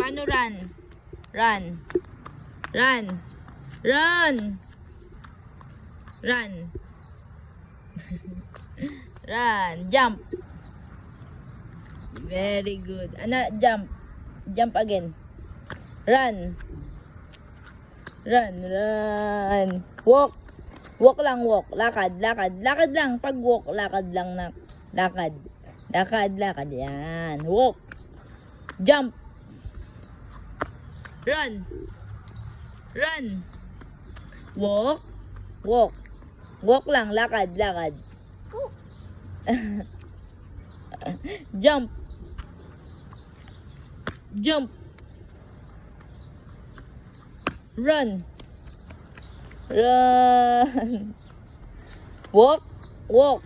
Paano run? Run. Run. Run. Run. Run. Jump. Very good. Ano? Jump. Jump again. Run. Run. Run. Walk. Walk lang, walk. Lakad, lakad. Lakad lang. Pag walk, lakad lang na. Lakad. Lakad, lakad. Yan. Walk. Jump. Run. Run. Walk. Walk. Walk lang. Lakad, lakad. Jump. Jump. Run. Run. Walk. Walk.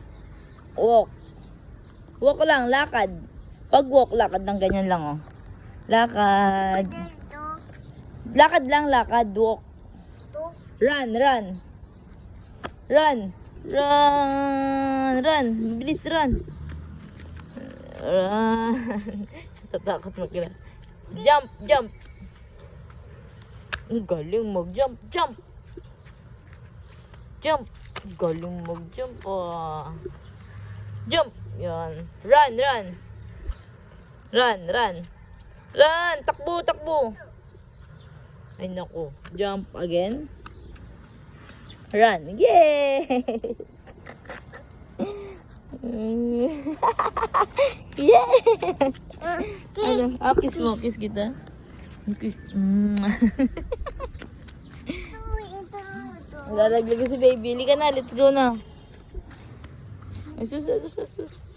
Walk. Walk lang, lakad. Pag walk, lakad ng ganyan lang, oh. Lakad. Lakad lang, lakad. Walk. Run, run. Run. Run. Run. Bilis, run. Run. Tatakot mo kila. Jump, jump. Ang galing mag-jump, jump. Jump. Ang galing mag-jump, ah. Jump. Yan. Run, run. Run, run. Run. Takbo, takbo. Ay, naku. Jump again. Run. Yay! Yay! Ano? Kiss mo. Kiss kita. Kiss. Lalaglag si baby. Lika na. Let's go na. Ay, sus.